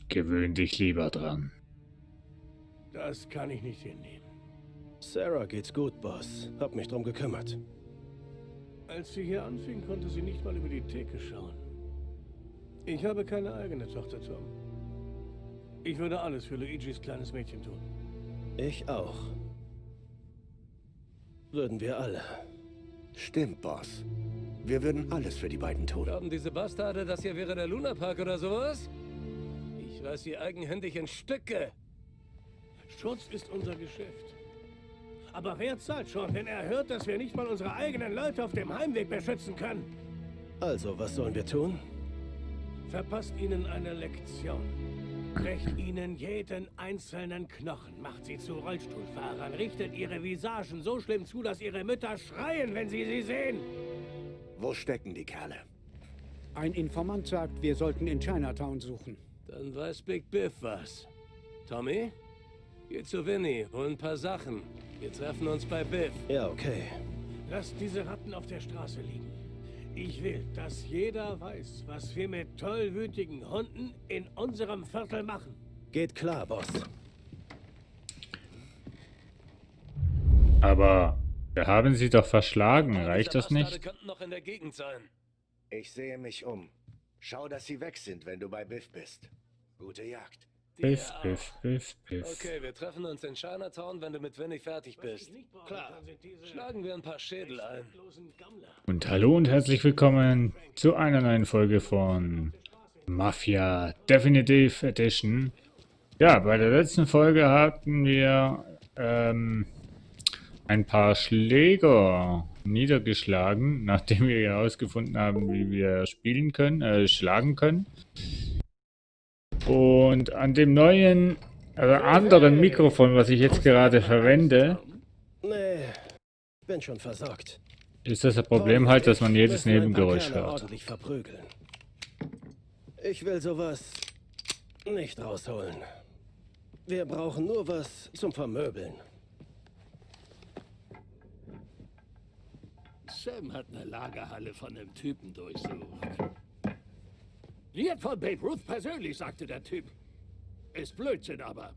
Gewöhn dich lieber dran. Das kann ich nicht hinnehmen. Sarah geht's gut, Boss. Hab mich drum gekümmert. Als sie hier anfing, konnte sie nicht mal über die Theke schauen. Ich habe keine eigene Tochter, Tom. Ich würde alles für Luigis kleines Mädchen tun. Ich auch. Würden wir alle. Stimmt, Boss. Wir würden alles für die beiden tun. Glauben diese Bastarde, das hier wäre der Lunapark oder sowas? Ich reiß sie eigenhändig in Stücke. Schutz ist unser Geschäft. Aber wer zahlt schon, wenn er hört, dass wir nicht mal unsere eigenen Leute auf dem Heimweg beschützen können? Also, was sollen wir tun? Verpasst ihnen eine Lektion. Brecht ihnen jeden einzelnen Knochen, macht sie zu Rollstuhlfahrern, richtet ihre Visagen so schlimm zu, dass ihre Mütter schreien, wenn sie sehen. Wo stecken die Kerle? Ein Informant sagt, wir sollten in Chinatown suchen. Dann weiß Big Biff was. Tommy? Geh zu Vinny, hol ein paar Sachen. Wir treffen uns bei Biff. Ja, okay. Lasst diese Ratten auf der Straße liegen. Ich will, dass jeder weiß, was wir mit tollwütigen Hunden in unserem Viertel machen. Geht klar, Boss. Aber wir haben sie doch verschlagen, reicht Diese das nicht? Bastarde könnten noch in der Gegend sein. Ich sehe mich um. Schau, dass sie weg sind, wenn du bei Biff bist. Gute Jagd. Biff, Dir Biff, auch. Biff, Biff. Okay, wir treffen uns in Chinatown, wenn du mit Vinny fertig bist. Klar. Schlagen wir ein paar Schädel ein. Und hallo und herzlich willkommen zu einer neuen Folge von Mafia Definitive Edition. Ja, bei der letzten Folge hatten wir ein paar Schläger niedergeschlagen, nachdem wir herausgefunden haben, wie wir spielen können, schlagen können. Und an dem neuen, also anderen Mikrofon, was ich jetzt gerade verwende, Nee, bin schon versorgt. ist das Problem halt, dass man jedes Müssen ein paar Nebengeräusch Kerle hört. ordentlich verprügeln. Ich will sowas nicht rausholen. Wir brauchen nur was zum Vermöbeln. Sam hat eine Lagerhalle von einem Typen durchsucht. Die hat von Babe Ruth persönlich, sagte der Typ. Ist Blödsinn, aber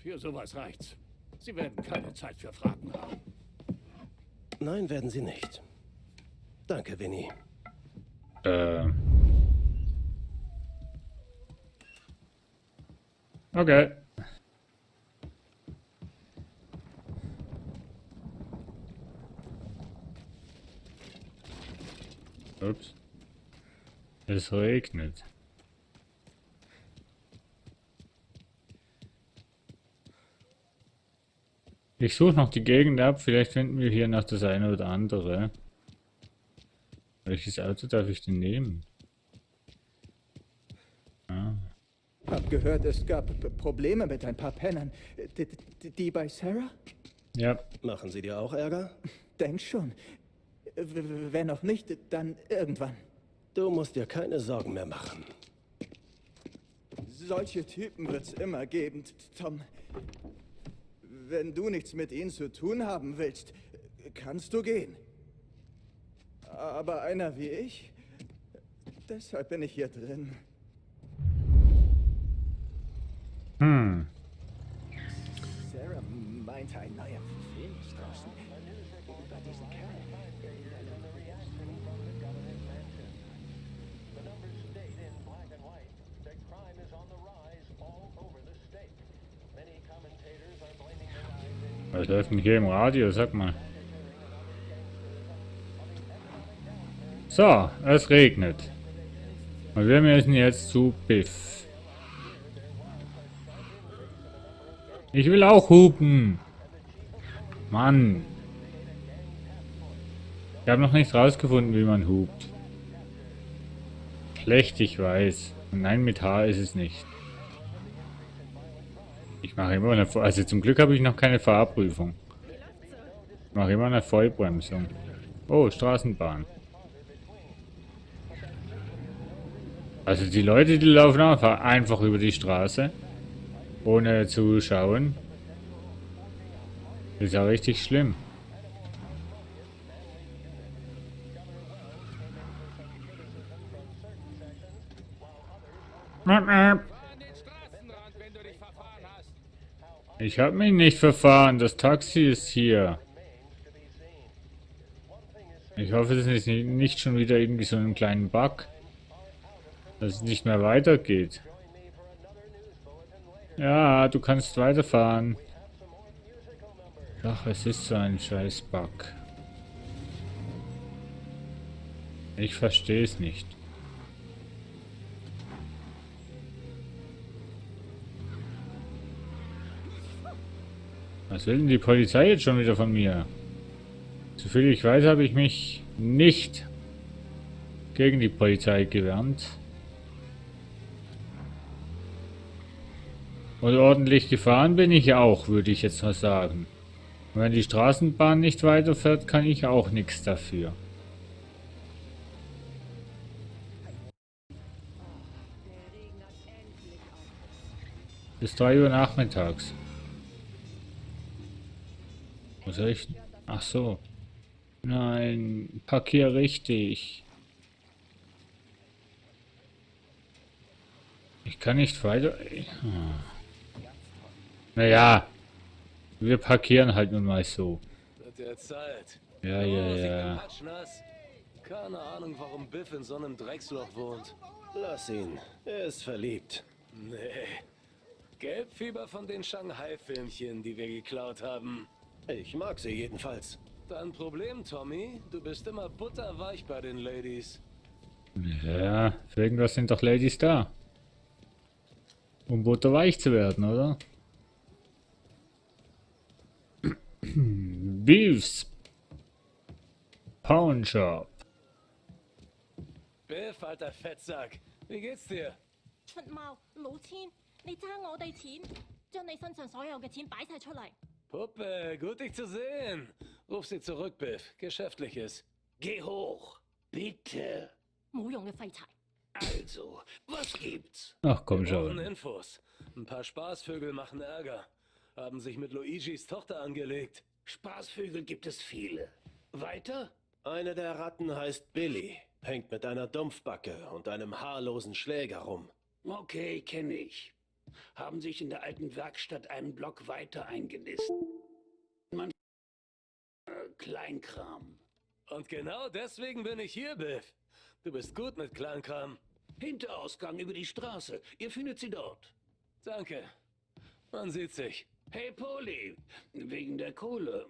für sowas reicht's. Sie werden keine Zeit für Fragen haben. Nein, werden sie nicht. Danke, Vinny. Okay. Ups. Es regnet. Ich suche noch die Gegend ab, vielleicht finden wir hier noch das eine oder andere. Welches Auto darf ich denn nehmen? Hab gehört, es gab Probleme mit ein paar Pennern. Die bei Sarah? Ja, Machen sie dir auch Ärger? Denk schon. Wenn noch nicht, dann irgendwann. Du musst dir keine Sorgen mehr machen. Solche Typen wird's immer geben, Tom. Wenn du nichts mit ihnen zu tun haben willst, kannst du gehen. Aber einer wie ich, deshalb bin ich hier drin. Sarah meinte, ein neuer Film ist draußen. Über diesen Kerl. was läuft denn hier im Radio? Sag mal. So, es regnet. Und wir müssen jetzt zu Biff. Ich will auch hupen. Mann. Ich habe noch nicht rausgefunden, wie man hupt. Schlecht, ich weiß. Und nein, mit H ist es nicht. Ich mache immer eine... Also zum Glück habe ich noch keine Fahrprüfung. Ich mache immer eine Vollbremsung. Oh, Straßenbahn. Also die Leute, die laufen einfach über die Straße. Ohne zu schauen. Das ist ja richtig schlimm. Ich habe mich nicht verfahren. Das Taxi ist hier. Ich hoffe, es ist nicht schon wieder irgendwie so einen kleinen Bug, dass es nicht mehr weitergeht. Ja, du kannst weiterfahren. Ach, es ist so ein scheiß Bug. Ich verstehe es nicht. Was will denn die Polizei jetzt schon wieder von mir? Soviel ich weiß, habe ich mich nicht gegen die Polizei gewehrt. Und ordentlich gefahren bin ich auch, würde ich jetzt mal sagen. Und wenn die Straßenbahn nicht weiterfährt, kann ich auch nichts dafür. Bis 3 Uhr nachmittags. Was soll ich? Ach so. Nein, parkier richtig. Ich kann nicht weiter. Naja, wir parkieren halt nun mal so. Mit der Zeit. Ja, ja, ja. Patschnass. Keine Ahnung, warum Biff in so einem Drecksloch wohnt. Lass ihn. Er ist verliebt. Nee. Gelbfieber von den Shanghai-Filmchen, die wir geklaut haben. Ich mag sie jedenfalls. Dein Problem, Tommy? Du bist immer butterweich bei den Ladies. Ja, für irgendwas sind doch Ladies da. Um butterweich zu werden, oder? Beefs Pawn Shop. Biff, alter Fettsack. Wie geht's dir? 出貓老千，你爭我哋錢，將你身上所有嘅錢擺晒出嚟。 Puppe, gut dich zu sehen. Ruf sie zurück, Biff. Geschäftliches. Geh hoch. Bitte. 冇用嘅廢柴。 Also, was gibt's? Ach komm Wir brauchen schon. Infos. Ein paar Spaßvögel machen Ärger. Haben sich mit Luigis Tochter angelegt. Spaßvögel gibt es viele. Weiter? Eine der Ratten heißt Billy. Hängt mit einer Dumpfbacke und einem haarlosen Schläger rum. Okay, kenne ich. Haben sich in der alten Werkstatt einen Block weiter eingenistet. Man Kleinkram. Und genau deswegen bin ich hier, Biff. Du bist gut mit Kleinkram. Hinterausgang über die Straße. Ihr findet sie dort. Danke. Man sieht sich. Hey, Poli. Wegen der Kohle.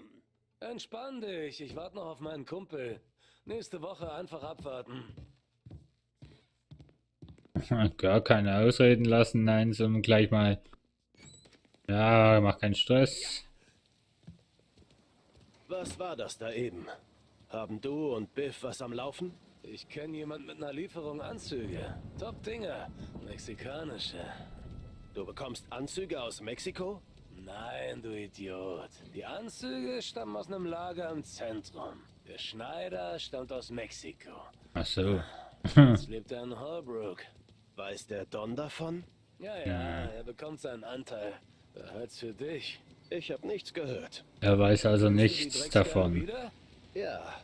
Entspann dich. Ich warte noch auf meinen Kumpel. Nächste Woche einfach abwarten. Gar keine Ausreden lassen, nein, sondern gleich mal. Ja, mach keinen Stress. Was war das da eben? Haben du und Biff was am Laufen? Ich kenne jemand mit einer Lieferung Anzüge. Top-Dinger. Mexikanische. Du bekommst Anzüge aus Mexiko? Nein, du Idiot. Die Anzüge stammen aus einem Lager im Zentrum. Der Schneider stammt aus Mexiko. Ach so. Jetzt lebt er in Holbrook. Weiß der Don davon? Ja, er bekommt seinen Anteil. Da hört's für dich. Ich habe nichts gehört. Er weiß also Siehst du die nichts Dreckskerle davon. wieder? Ja.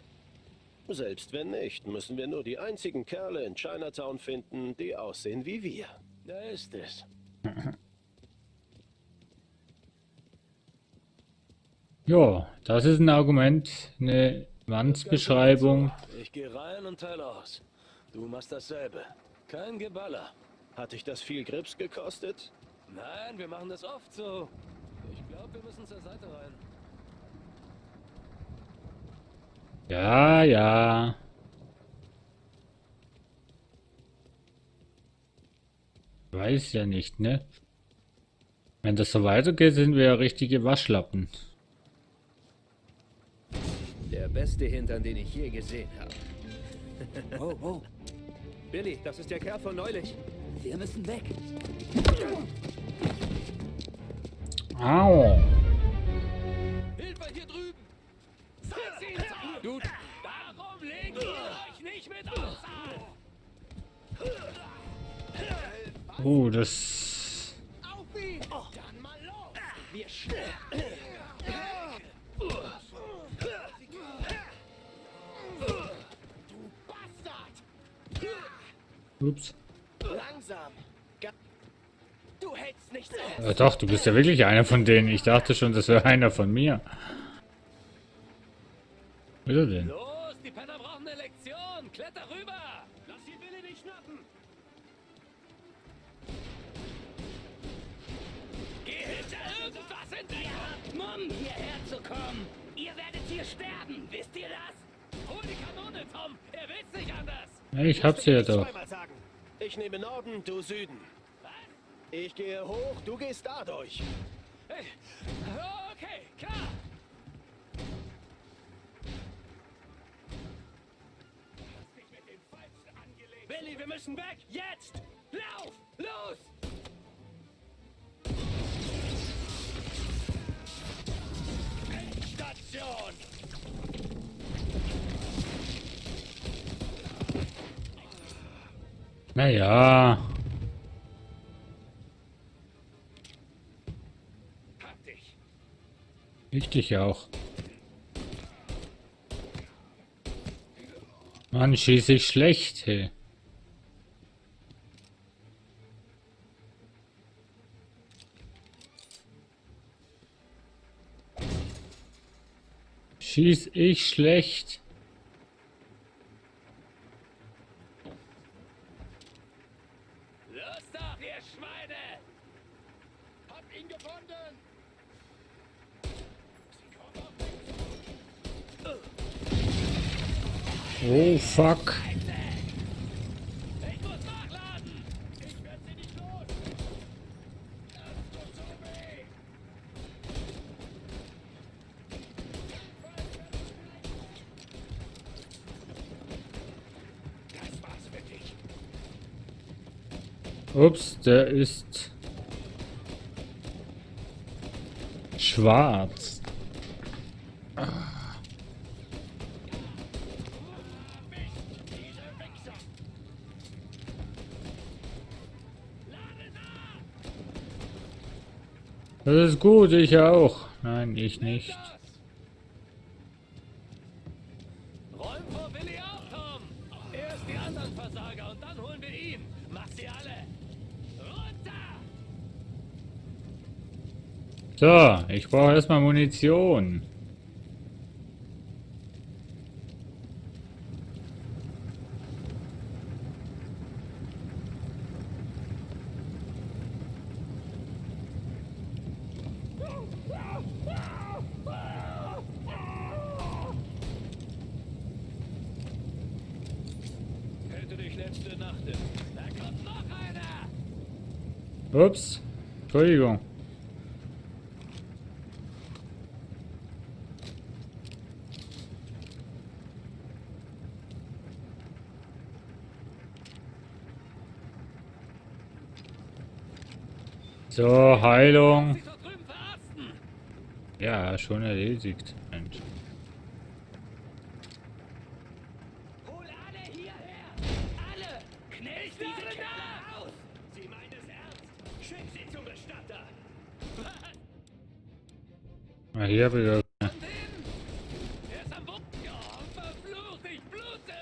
Selbst wenn nicht, müssen wir nur die einzigen Kerle in Chinatown finden, die aussehen wie wir. Da ist es. Ja, das ist ein Argument, eine Wandsbeschreibung. Ich gehe rein und teile aus. Du machst dasselbe. Kein Geballer. Hat dich das viel Grips gekostet? Nein, wir machen das oft so. Ich glaube, wir müssen zur Seite rein. Ja, ja. Weiß ja nicht, ne? Wenn das so weitergeht, sind wir ja richtige Waschlappen. Der beste Hintern, den ich je gesehen habe. Oh, oh. Billy, das ist der Kerl von neulich. Wir müssen weg. Au. Hilfe hier drüben! Gut. Darum legen wir euch nicht mit aus! Das... Auf ihn! Dann mal los! Wir Du Bastard! Ups. Langsam! Du hältst nichts aus. Ja, doch, du bist ja wirklich einer von denen. Ich dachte schon, das wäre einer von mir. Wo ist er denn? Los, die Penner brauchen eine Lektion. Kletter rüber. Lass die Billy nicht schnappen. Geh hinter irgendwas hinterher. Mumm, hierher zu kommen. Ihr werdet hier sterben, wisst ihr das? Hol die Kanone, Tom. Er will's nicht anders. Ja, ich hab sie ja doch. Zweimal sagen. Ich nehme Norden, du Süden. Ich gehe hoch, du gehst dadurch. Hey. Okay, klar. Billy, wir müssen weg. Jetzt. Lauf. Los. Endstation. Naja. Hab dich. Richtig auch. Mann, schieße ich schlecht, hey. Schieß ich schlecht. Los doch, ihr Schweine. Hab ihn gefunden. Oh, fuck. Ich muss nachladen. Ich werde sie nicht los. Das tut so weh. Das war's für dich. Ups, der ist schwarz. Das ist gut, ich auch. Nein, ich nicht. Räum vor Billy auf, Tom. Erst die anderen Versager und dann holen wir ihn. Mach sie alle. Runter! So, ich brauche erstmal Munition. Hätte dich letzte Nacht. Da kommt noch einer. Ups, Entschuldigung. So, Heilung. Sich dort drüben verarzten. Ja, schon erledigt. Mensch. Hol alle hierher. Alle. Knallt diese Kerle aus. Sie meinen es ernst. Schick sie zum Bestatter. Was? Ah, hier habe ich ja. Er ist am Boden. Ja, verflucht, ich blute.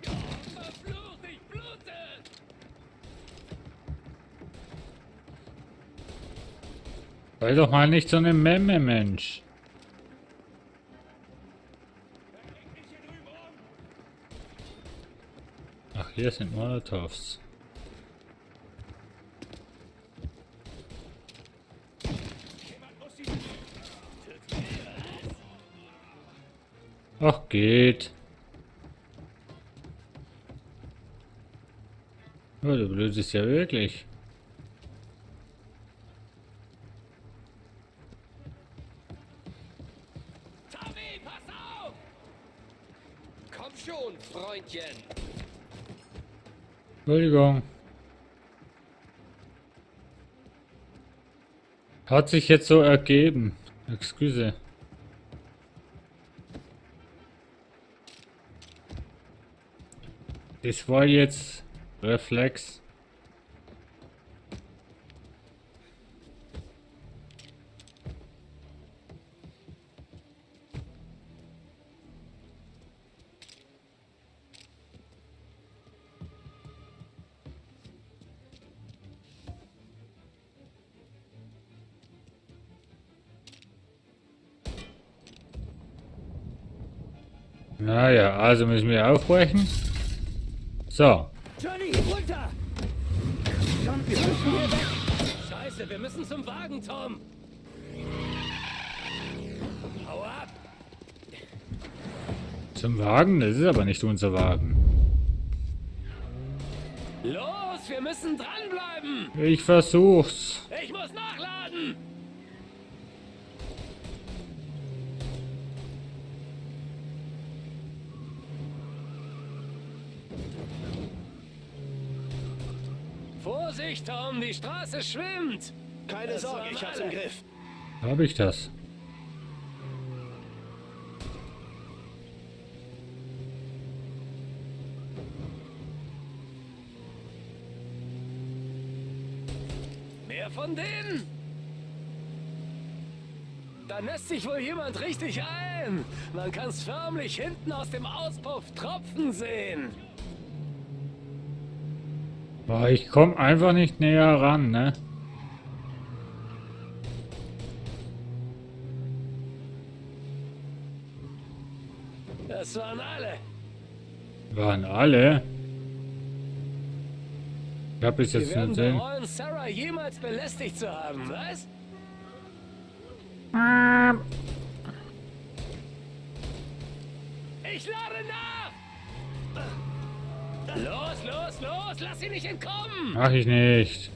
Ja, verflucht, ich blute. Sei doch mal nicht so eine Memme, Mensch. Ach, hier sind Molotovs. Ach, geht. Oh, du blödest ja wirklich. Tommy, pass auf! Komm schon, Freundchen. Entschuldigung. Hat sich jetzt so ergeben. Excuse. Das war jetzt Reflex. Naja, also müssen wir aufbrechen. So. Johnny, runter! Komm, wir müssen hier weg! Scheiße, wir müssen zum Wagen, Tom! Hau ab! Zum Wagen? Das ist aber nicht unser Wagen. Los, wir müssen dranbleiben! Ich versuch's. Ich muss nachladen! Vorsicht, Tom, die Straße schwimmt! Keine Sorge, ich hab's im Griff. Habe ich das? Mehr von denen? Da nässt sich wohl jemand richtig ein. Man kann's förmlich hinten aus dem Auspuff tropfen sehen. Boah, ich komme einfach nicht näher ran, ne? Das waren alle. Waren alle? Ich hab bis Wir jetzt werden nicht gesehen. bereuen, Sarah jemals belästigt zu haben, was? Ich lade nach! Los, los, los! Lass sie nicht entkommen! Mach ich nicht.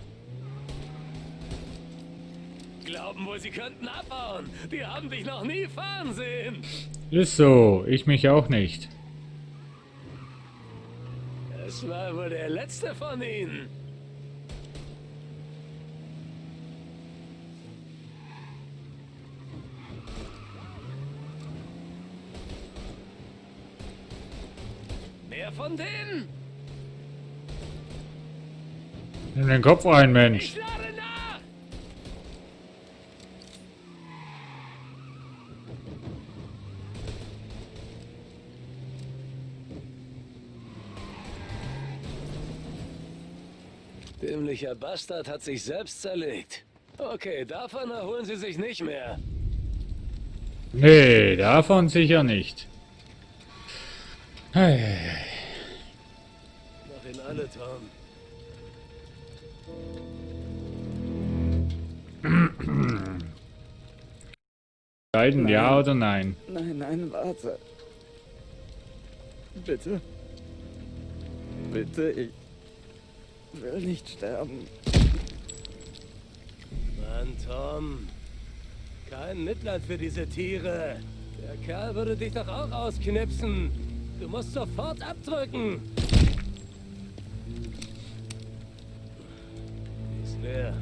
Glauben wohl, sie könnten abhauen. Die haben dich noch nie fahren sehen. Ist so. Ich mich auch nicht. Es war wohl der letzte von ihnen. Mehr von denen? Nimm den Kopf rein, Mensch. Ich lade nach! Dämlicher Bastard hat sich selbst zerlegt. Okay, davon erholen sie sich nicht mehr. Nee, davon sicher nicht. Hey. Mach ihn alle, Tom. Entscheiden, ja oder nein? Nein, nein, warte. Bitte. Bitte, ich will nicht sterben. Mann, Tom. Kein Mitleid für diese Tiere. Der Kerl würde dich doch auch ausknipsen. Du musst sofort abdrücken. Die ist leer.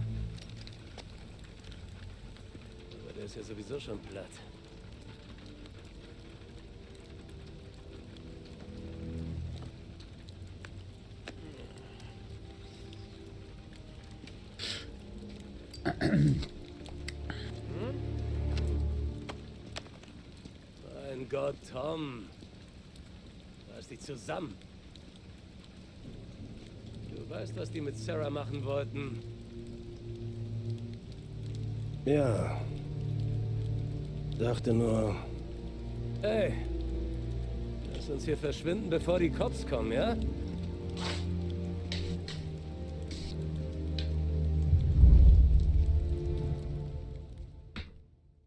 Aber der ist ja sowieso schon platt. Mein Gott, Tom. Reiß dich zusammen. Du weißt, was die mit Sarah machen wollten. Ja. Dachte nur, Hey, lass uns hier verschwinden, bevor die Cops kommen, ja?